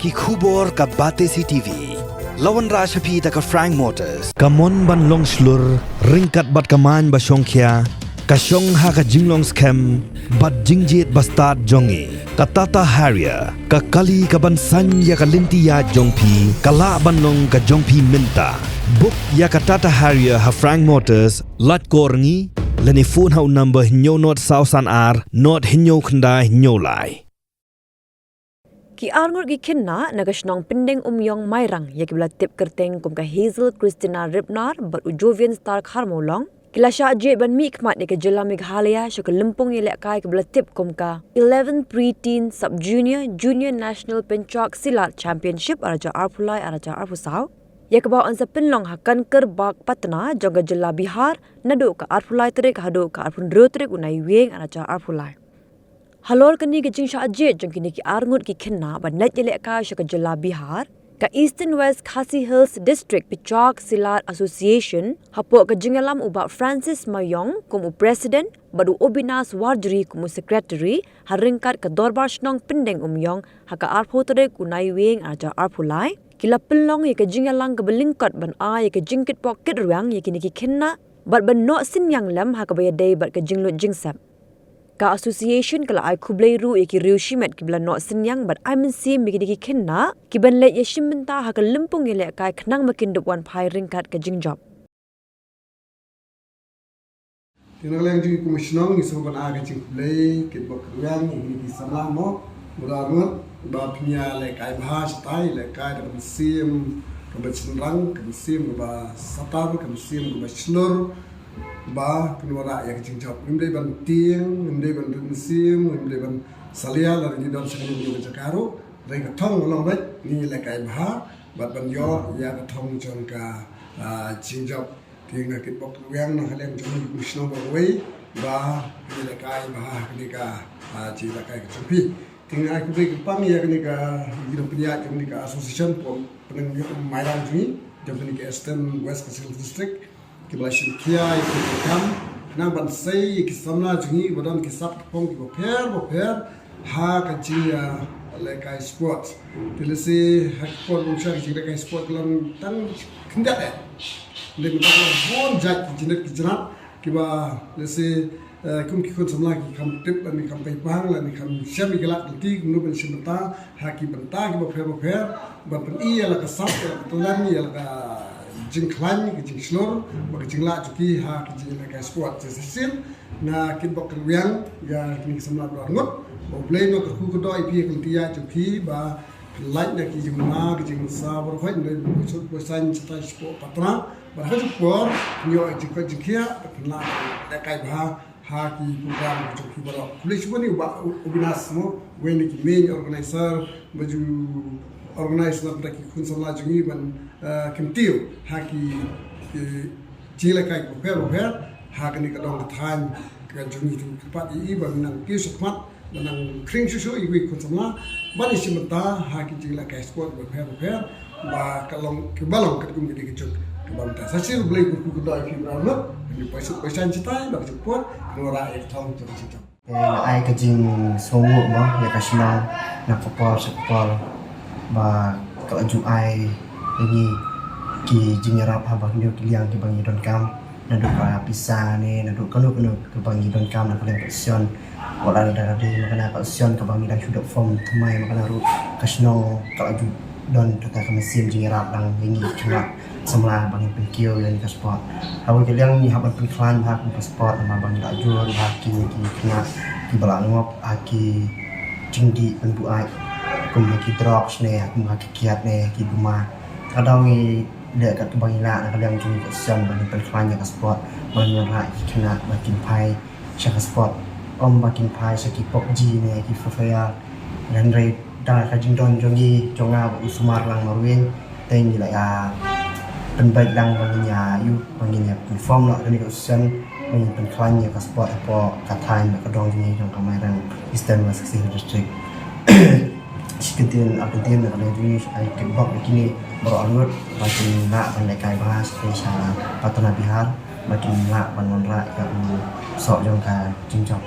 ki khubor ka Batesi TV. Lawan Rashapi ta ka Frank Motors. Kamon ban long slur, ringkat bat kaman ba Shongkhia. Ka Shong ha ka jinglong scam, bat jingjit bastard jongi. Ka Tata Harrier, ka kali ka ban san ya ka lintia jongpi, ka la ban long ka jongpi minta. Book ya ka Tata Harrier ha Frank Motors, lat korngi, lani phone hau number hinyo not sausan ar, not hinyo khanda hinyo lai. Ki Arngut ki Khynnah nagashnong pendeng umyong mairang ya ki tip kerteng kum ka Hazel Christina Ripnar bat ujovian star kharmolong kila Shahjit ban Mihkhmat ke Jela Meghalaya syok lempung yelek kai ke tip kum ka 11 pre-teen sub-junior junior national Pencat Silat championship araja arpulai araja arpusau ya ke bawa ansa penlong hakan kerbak patna joga Jela Bihar nadu ka arpulai terik hadu ka arpun terik unai weng araja arpulai. Halor kini ke jing Shahjit jong kini ki Arngut ki Khynnah ban net yelek kai syok Jela Bihar ka Eastern West Khasi Hills District Pencat Silat Association hapok ke jingalam ubat Francis Mayong kumu president badu Obinas Warjri kumu secretary haringkat ke dorbar shnong pendeng umyong haka arpotere kunai weng aja arpulai kila pelong ye ke jingalang ke belingkat ban a ye ke jingkit pocket ruang ye kini ki Khynnah bat ban no sin yang lam haka bayadai bat ke jinglut jingsap. Ka association kala ai kublai ru ki riushimet ki bla no sinyang bat ai mensi mi ki Khynnah ki ban le ye shimbenta ha ka lempung ye le kai khnang makin dup wan phai ringkat ka jingjob tinang ji komisionong ni soban aga jing kublai ki bok ruang ni ki sama mo muranut ba pnya le kai bahas tai le kai da sim ka bachinrang ka sim ba satar ka sim ba shlur ba penwara yang jingjob nimdai ban tiang nimdai ban musim nimdai ban salia la ni don sekali ni jakaro dai ka thong long bai ni la kai bha bat ban yo ya ka thong jon ka jingjob tinga kit bok yang na halem jon mishno ba wei ba ni la kai bha ni ka ji la kai ka chupi tinga ku bi pam ya ni ka gido pria ni ka association pom peneng mailang ji jom ni ka Eastern West Khasi District Kibalashin kia ikam nang ban sei ki samna jungi badan ki sap pong ki boper ha ka jia le kai sport tilisi ha sport unsa ki le kai sport lam tan khinda le mi ta bon jat ki jinet ki jana ki ba lesi kum ki khon samla ki kam tip ni kam pai bang la ni kam shami galak ti nu ben shimta ha ki banta ki boper ba pen iya la ka sap to lan ni la ka jing klan ke jing slor ba ke jing la juki ha ke jing la ka sport je sil na kin bok riang ya kini samla Arngut bo play no ku ko doi pi ke tia juki ba like na ki jing ma ke jing sa bor khoi ne so ko san chata sport patra ba ha ju por nyo jing ko jing kia na da kai ba ha ki program juki ba police boni ba Obinas mo when ki main organizer ba ju organize na ki kun samla jungi ban kimtiu haki jila kai boper haki ni kadong than ka jungi tu pat I ban nang ki sukmat nang kring shu I kun samla ban isimta haki jila kai sport boper ba kalong ki balong ka kum ki juk ka ban ta sasil blai ku dai fi bra ni paisan citai ba support ngora ek thong tu cita ai ka jing songo mo ya ka shina na popor ba ka ju ai ini ki jingarap ha bang ki liang ki bang don kam na do ka pisa ne na do kanu ke bang don kam na kalian option wala da de makana ka option ka bang dan sudah form thumai makana ru kasno ka ju don ta ka mesin jingarap dang ini cuma semla bang penkio yang ka sport hawa ki liang ni ha ban penklan ha ka sport ma bang da ju ha ki Khynnah ki bala ngop aki jingdi penbu ai kum ki drops ne kum ki kiat ne ki buma kadang ni dia kat bang ila nak yang jung kesan bani pelfanya ka sport bani ra Khynnah makin pai syaka sport makin pai saki pop ji ne ki fafaya dan re da ka jing don jongi jonga usumar lang marwin teng ni la ya penbaik lang banginya yu banginya perform nak ni kesan bani pelfanya ka sport apa katain ka dong ni jong kamaran Eastern West Khasi District Sekian akan nak ada jenis ai kebab begini baru Arngut makin nak pandai kai bahas spesial patna Bihar makin nak bangun rak yang sok jongka jingcok